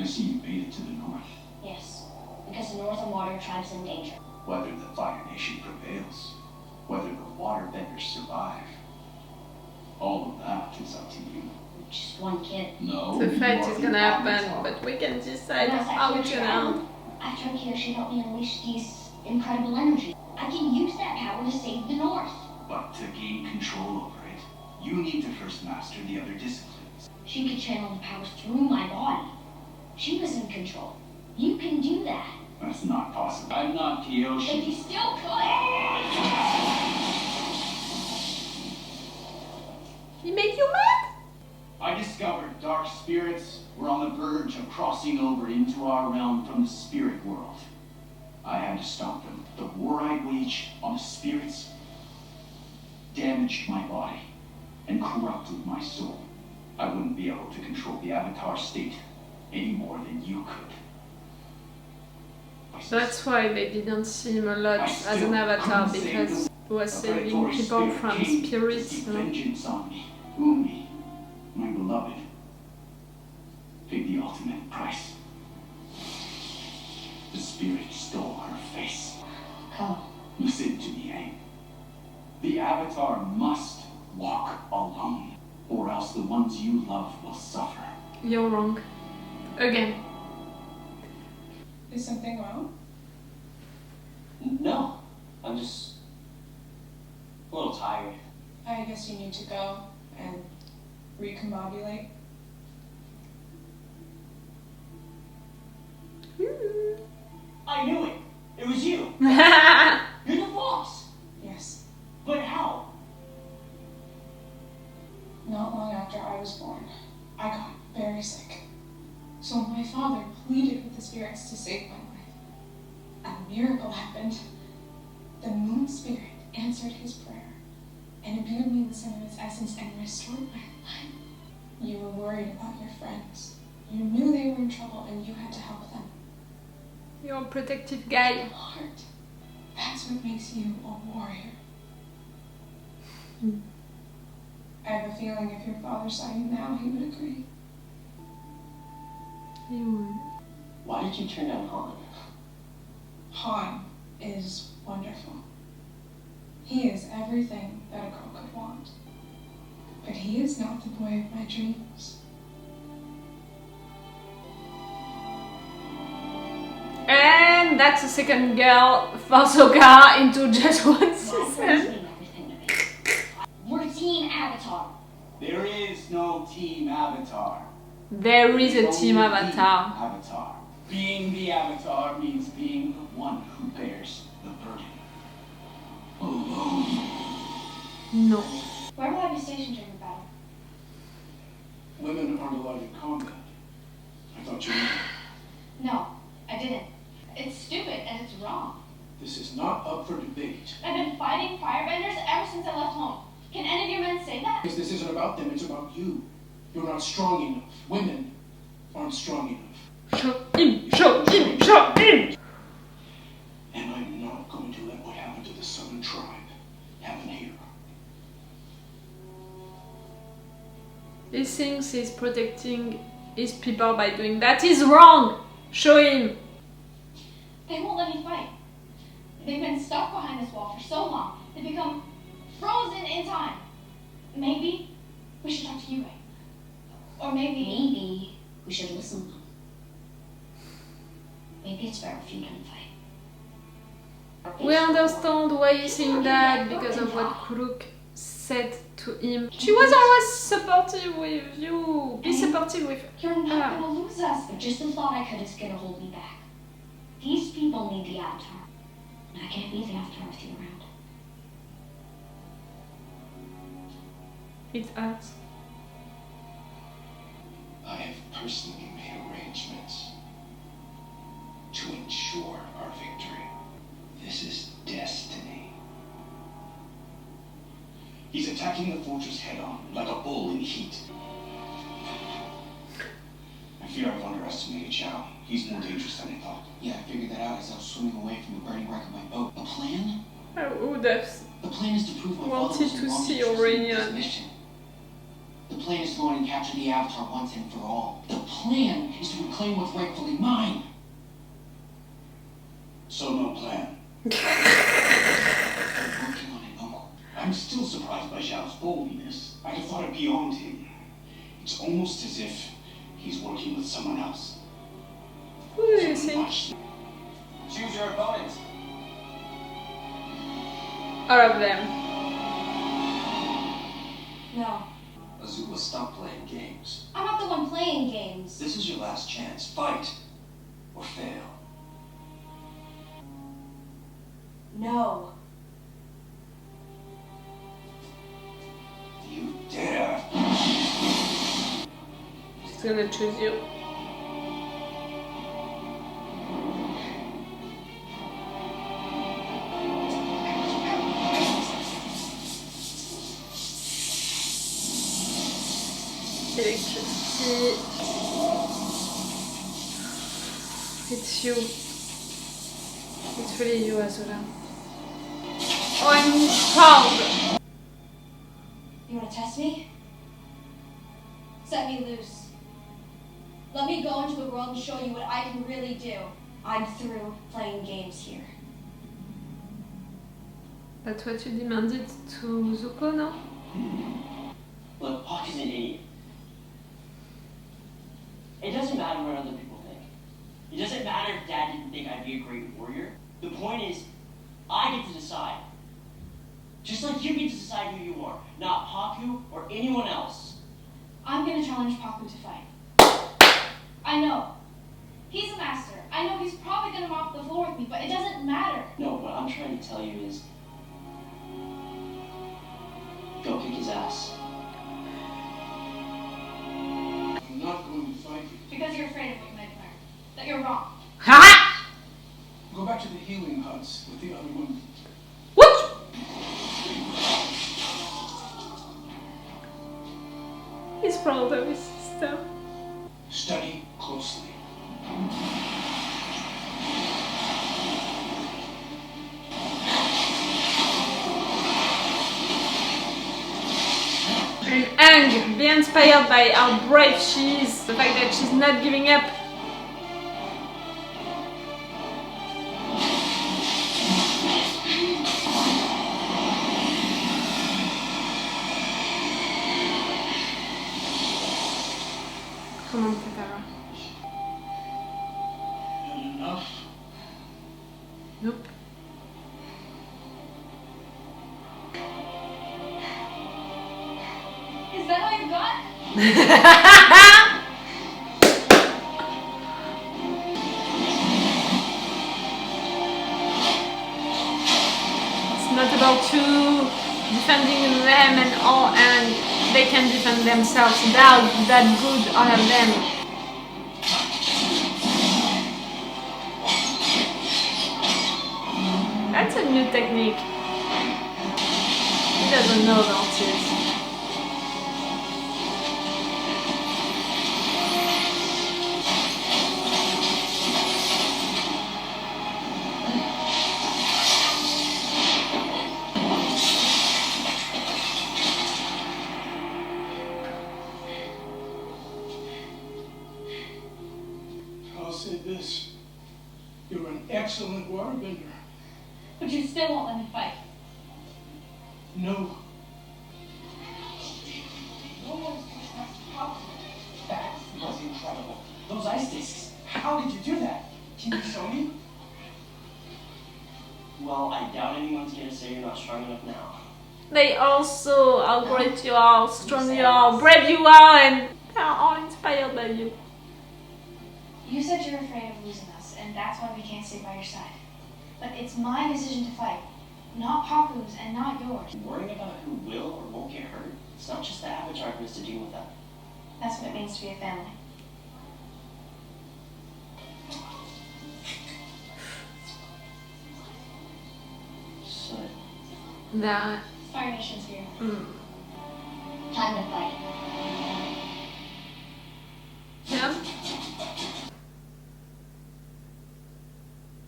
I see you made it to the north. Yes, because the Northern Water Tribe's in danger. Whether the Fire Nation prevails, whether the waterbenders survive, all of that is up to you. Just one kid. No, The fight you are is the gonna happen, Avatar. but we can decide When I was at how Kyoto it's gonna Island, happen. after Kyoshi helped me unleash these incredible energies. I can use that power to save the North. But to gain control over it, you need to first master the other disciplines. She could channel the powers through my body. She was in control. You can do that. That's not possible. I'm not But Kyoshi. you still could. He made you mad? I discovered dark spirits were on the verge of crossing over into our realm from the spirit world. I had to stop them. The war I waged on the spirits damaged my body and corrupted my soul. I wouldn't be able to control the Avatar state any more than you could. That's why they didn't see him a lot as an avatar, because he was saving people from spirits. Vengeance on me, Umi, my beloved, paid the ultimate price. The spirit stole her face. Come. Listen to me, Aang. The Avatar must walk alone, or else the ones you love will suffer. You're wrong. Again. Is something wrong? No, I'm just a little tired. I guess you need to go and recombobulate. I knew it. It was you. You're the boss. Yes. But how? Not long after I was born, I got very sick. So my father pleaded with the spirits to save my life. A miracle happened. The moon spirit answered his prayer and imbued me with some of its essence and restored my life. You were worried about your friends. You knew they were in trouble and you had to help them. You're a protective guy. Heart. That's what makes you a warrior. I have a feeling if your father saw you now, he would agree. Why did you turn down Han? Han is wonderful. He is everything that a girl could want. But he is not the boy of my dreams. And that's the second girl for Sokka into just one season. We're Team Avatar. There is no Team Avatar. There is a Only team the avatar. Avatar. Being the Avatar means being the one who bears the burden. Alone. No. Where will I be stationed during the battle? Women aren't allowed in combat. I thought you knew. No, I didn't. It's stupid and it's wrong. This is not up for debate. I've been fighting firebenders ever since I left home. Can any of your men say that? Because this isn't about them, it's about you. You're not strong enough. Women aren't strong enough. Show him! Show him! Show him! And I'm not going to let what happened to the Southern Tribe happen here. He thinks he's protecting his people by doing that. He's wrong! Show him! They won't let me fight. They've been stuck behind this wall for so long. They've become frozen in time. Maybe we should talk to you, Ray. Or maybe we should listen. Maybe it's better if you don't fight. We understand why he's saying that because of what Kuruk said to him. She was always supportive with you. Be supportive with You're not her. gonna lose us. But just the thought I could is gonna hold me back. These people need the Avatar. And I can't be the Avatar with you around. It hurts. I have personally made arrangements to ensure our victory. This is destiny. He's attacking the fortress head-on, like a bull in heat. I fear I've underestimated Zhao. He's more dangerous than I thought. Yeah, I figured that out as I was swimming away from the burning wreck of my boat. The plan? I would have The plan is to prove my wanted father to was see wrong in choosing Aurelian. this mission. The plan is to go in and capture the Avatar once and for all. The plan is to reclaim what's rightfully mine. So no plan. I'm working on it, Uncle. I'm still surprised by Zhao's boldness. I'd have thought it beyond him. It's almost as if he's working with someone else. Who do you think? Choose your opponent. All of them. No. Azula, stop playing games. I'm not the one playing games. This is your last chance. Fight or fail. No. You dare. She's gonna choose you. Electricity. It's you. It's really you, Azula. Oh, I'm proud. You want to test me? Set me loose. Let me go into the world and show you what I can really do. I'm through playing games here. That's what you demanded to Zuko, no? Look, Hawk is an idiot. It doesn't matter what other people think. It doesn't matter if Dad didn't think I'd be a great warrior. The point is, I get to decide. Just like you get to decide who you are, not Haku or anyone else. I'm gonna challenge Paku to fight. I know. He's a master. I know he's probably gonna mop the floor with me, but it doesn't matter. No, what I'm trying to tell you is, go kick his ass. I'm not going to fight you. Because you're afraid of what you might learn. That you're wrong. Ha! Go back to the healing huts with the other women. What? He's proud of his sister. Study closely. And Aang, be inspired by how brave she is, the fact that she's not giving up. Come on, Katara. Not enough. Nope. Is that all you got? It's not about you defending them and all, and they can defend themselves. They are that good, all of them. That's a new technique. He doesn't know about it. I'll say this. You're an excellent waterbender. But you still won't let me fight. No. No one's how? That was incredible. Those ice discs. How did you do that? Can you show me? Well, I doubt anyone's gonna say you're not strong enough now. They also how great you are, how strong you are, how brave you are, and they are all inspired by you. You said you're afraid of losing us, and that's why we can't stay by your side. But it's my decision to fight, not Paku's and not yours. Worrying about who will or won't get hurt, it's not just the Avatar who has to deal with that. That's what it means to be a family. So, That. Fire Nation's here. Time to fight. Yeah.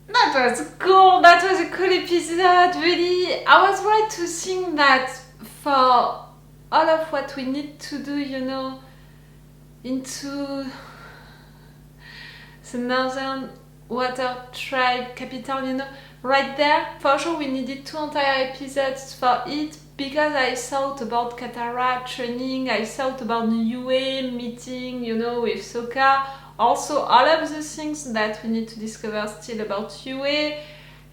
That was cool. That was a cool episode. Really, I was right to think that for all of what we need to do, you know, into the Northern Water Tribe capital, you know, right there. For sure we needed 2 entire episodes for it, because I thought about Katara training, I thought about Yue meeting, you know, with Sokka. Also, all of the things that we need to discover still about Yue.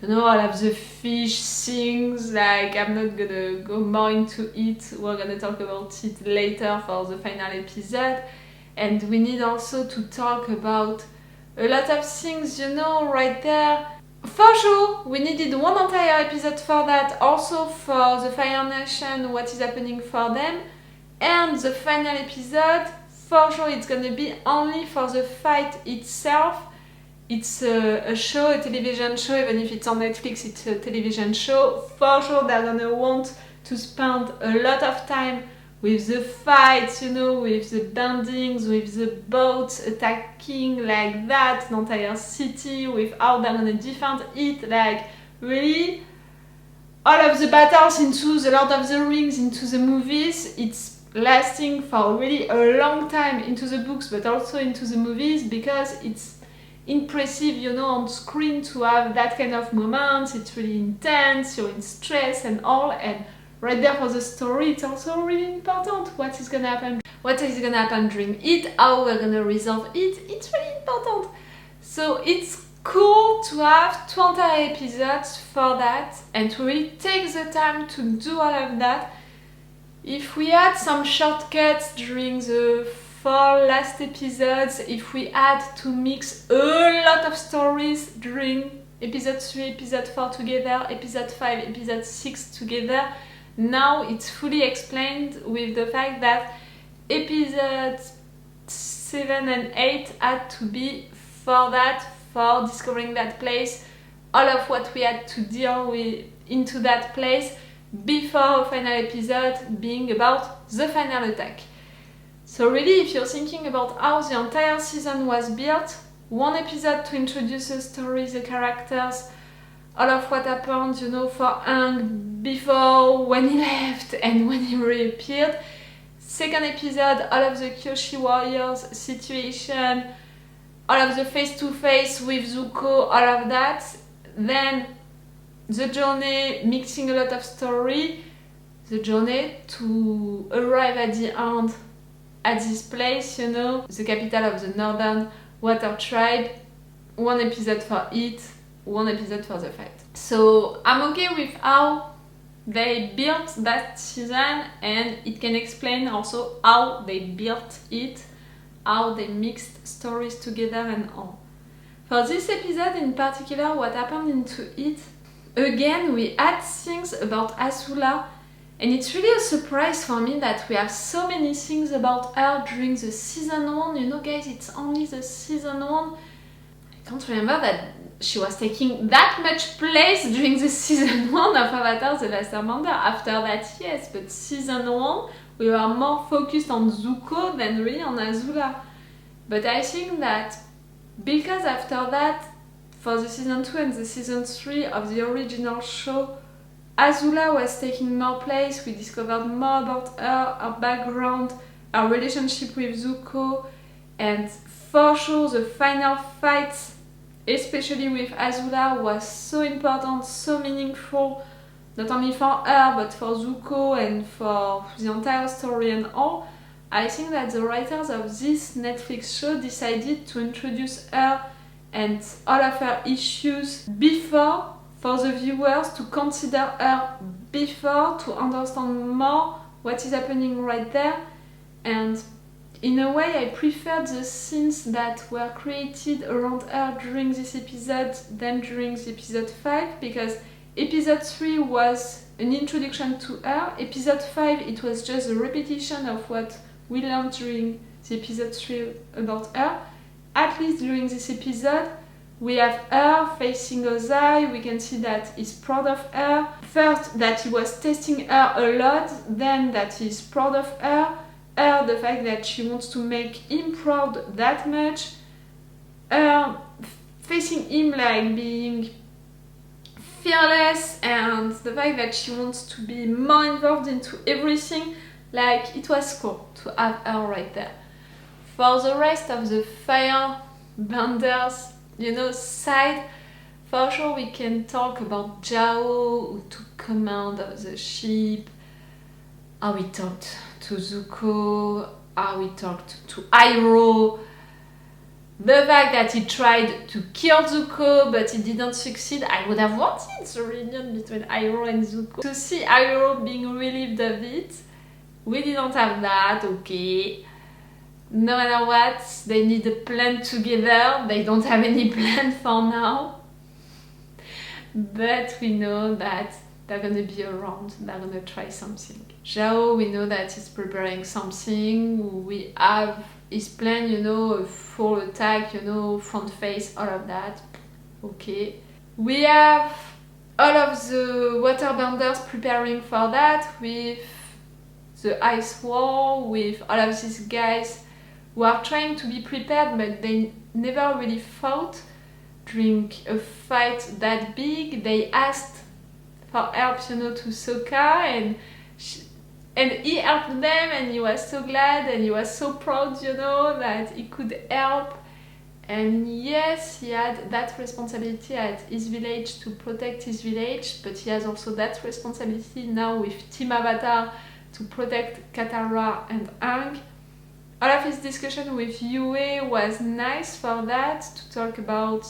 You know, all of the fish things, like, I'm not gonna go more into it. We're gonna talk about it later for the final episode. And we need also to talk about a lot of things, you know, right there. For sure, we needed 1 entire episode for that, also for the Fire Nation, what is happening for them. And the final episode, for sure it's gonna be only for the fight itself. It's a show, a television show, even if it's on Netflix, it's a television show. For sure they're gonna want to spend a lot of time with the fights, you know, with the bendings, with the boats attacking like that, an entire city, with how they're gonna defend it, like, really, all of the battles into the Lord of the Rings, into the movies, it's lasting for really a long time into the books, but also into the movies, because it's impressive, you know, on screen to have that kind of moments. It's really intense, you're in stress and all, and right there for the story, it's also really important. What is gonna happen during it, how we're gonna resolve it, it's really important. So it's cool to have 2 entire episodes for that, and to really take the time to do all of that. If we had some shortcuts during the 4 last episodes, if we had to mix a lot of stories during episode 3, episode 4 together, episode 5, episode 6 together, now it's fully explained with the fact that episodes 7 and 8 had to be for that, for discovering that place, all of what we had to deal with into that place before a final episode being about the final attack. So really, if you're thinking about how the entire season was built, 1 episode to introduce the story, the characters, all of what happened, you know, for Aang before, when he left, and when he reappeared. 2nd episode, all of the Kyoshi warriors situation, all of the face-to-face with Zuko, all of that. Then the journey, mixing a lot of story, the journey to arrive at the end at this place, you know, the capital of the Northern Water Tribe. 1 episode for it, 1 episode for the fight. So I'm okay with how they built that season, and it can explain also how they built it, how they mixed stories together and all. For this episode in particular, what happened into it, again we had things about Azula, and it's really a surprise for me that we have so many things about her during the season 1. You know guys, it's only the season 1. I can't remember that she was taking that much place during the season 1 of Avatar The Last Airbender. After that, yes, but season 1 we were more focused on Zuko than really on Azula. But I think that because after that, for the season 2 and the season 3 of the original show, Azula was taking more place. We discovered more about her background, her relationship with Zuko, and for sure the final fight, especially with Azula, was so important, so meaningful, not only for her but for Zuko and for the entire story and all. I think that the writers of this Netflix show decided to introduce her and all of her issues before, for the viewers to consider her before, to understand more what is happening right there. And in a way I prefer the scenes that were created around her during this episode than during the episode 5, because episode 3 was an introduction to her, episode 5 it was just a repetition of what we learned during the episode 3 about her. At least during this episode we have her facing Ozai, we can see that he's proud of her. First that he was testing her a lot, then that he's proud of her, the fact that she wants to make him proud that much, facing him like being fearless, and the fact that she wants to be more involved into everything. Like, it was cool to have her right there. For the rest of the firebenders, side, for sure we can talk about Zhao, who took command of the ship, how he talked to Zuko, how he talked to iroh, the fact that he tried to kill Zuko but he didn't succeed. I would have wanted the reunion between iroh and Zuko. To see iroh being relieved of it, we didn't have that, okay. No matter what, they need a plan together. They don't have any plan for now. But we know that they're gonna be around, they're gonna try something. Zhao, we know that he's preparing something. We have his plan, a full attack, front face, all of that. Okay. We have all of the waterbenders preparing for that with the ice war, with all of these guys who are trying to be prepared, but they never really fought during a fight that big. They asked for help, to Sokka, and he helped them, and he was so glad, and he was so proud, that he could help. And yes, he had that responsibility at his village to protect his village, but he has also that responsibility now with Team Avatar to protect Katara and Aang. All of his discussion with Yue was nice for that, to talk about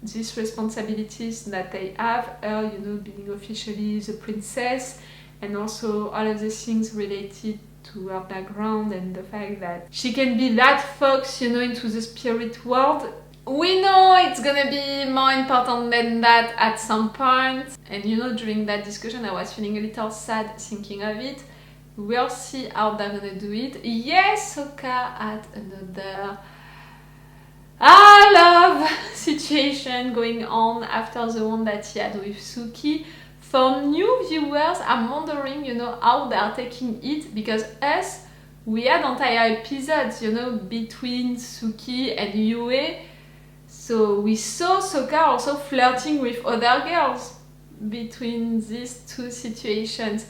these responsibilities that they have, her, being officially the princess, and also all of the things related to her background and the fact that she can be that fox, into the spirit world. We know it's gonna be more important than that at some point, and during that discussion I was feeling a little sad thinking of it. We'll see how they're gonna do it. Yes, Sokka had another love situation going on after the one that he had with Suki. For new viewers, I'm wondering, how they are taking it, because we had entire episodes, between Suki and Yue. So we saw Sokka also flirting with other girls between these two situations.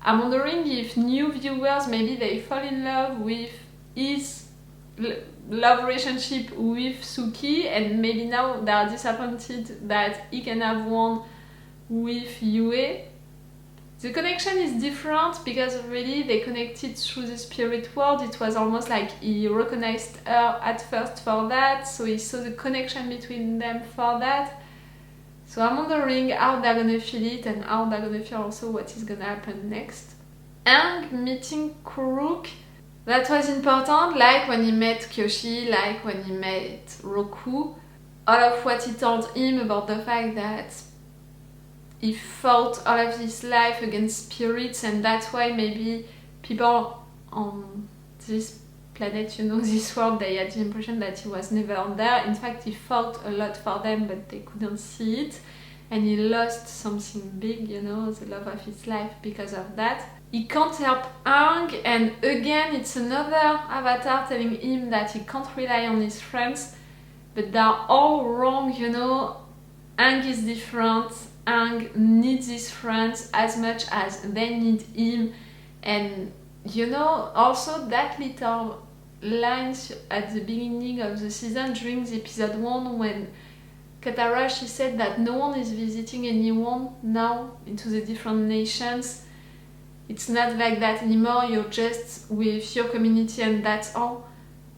I'm wondering if new viewers, maybe they fall in love with his love relationship with Suki, and maybe now they are disappointed that he can have one with Yue. The connection is different because really they connected through the spirit world. It was almost like he recognized her at first for that, so he saw the connection between them for that. So I'm wondering how they're gonna feel it, and how they're gonna feel also what is gonna happen next. Aang meeting Kuruk, that was important, like when he met Kyoshi, like when he met Roku. All of what he told him about the fact that he fought all of his life against spirits, and that's why maybe people on this planet, this world, they had the impression that he was never there. In fact, he fought a lot for them, but they couldn't see it, and he lost something big, the love of his life because of that. He can't help Aang, and again it's another avatar telling him that he can't rely on his friends, but they're all wrong, Aang is different. Aang needs his friends as much as they need him, and also that little lines at the beginning of the season during the episode 1 when Katara, she said that no one is visiting anyone now into the different nations. It's not like that anymore, you're just with your community and that's all.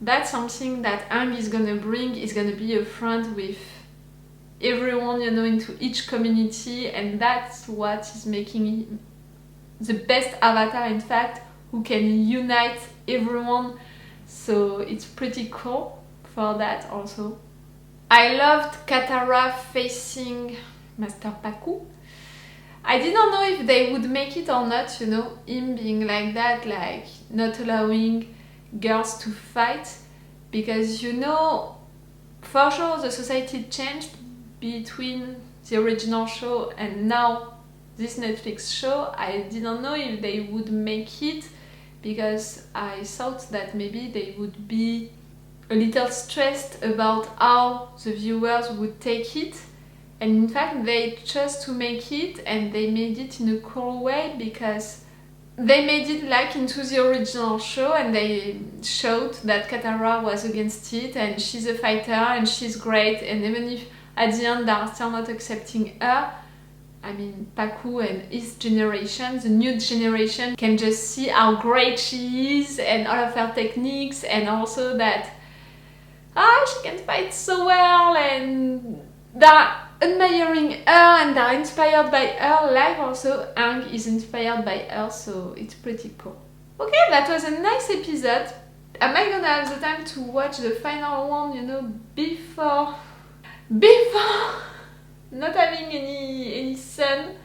That's something that Aang is gonna bring, is gonna be a friend with everyone, into each community, and that's what is making him the best avatar, in fact, who can unite everyone. So it's pretty cool for that also. I loved Katara facing Master Paku. I didn't know if they would make it or not, him being like that, like not allowing girls to fight, because for sure the society changed between the original show and now this Netflix show. I didn't know if they would make it, because I thought that maybe they would be a little stressed about how the viewers would take it, and in fact they chose to make it, and they made it in a cool way, because they made it like into the original show, and they showed that Katara was against it, and she's a fighter, and she's great, and even if at the end they are still not accepting her, I mean, Paku and his generation, the new generation, can just see how great she is and all of her techniques, and also that she can fight so well, and they're admiring her and they're inspired by her, like also Aang is inspired by her, so it's pretty cool. Okay, that was a nice episode. Am I gonna have the time to watch the final one, you know, before not having any sun,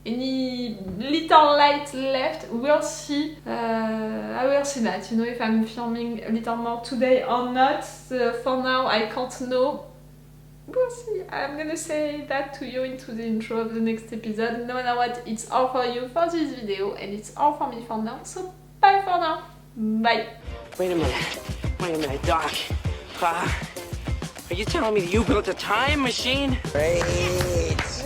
any little light left? We'll see. I will see that, you know, if I'm filming a little more today or not. For now, I can't know. We'll see. I'm gonna say that to you into the intro of the next episode. No matter what, it's all for you for this video, and it's all for me for now. So bye for now. Bye. Wait a minute, Doc. Are you telling me you built a time machine? Great.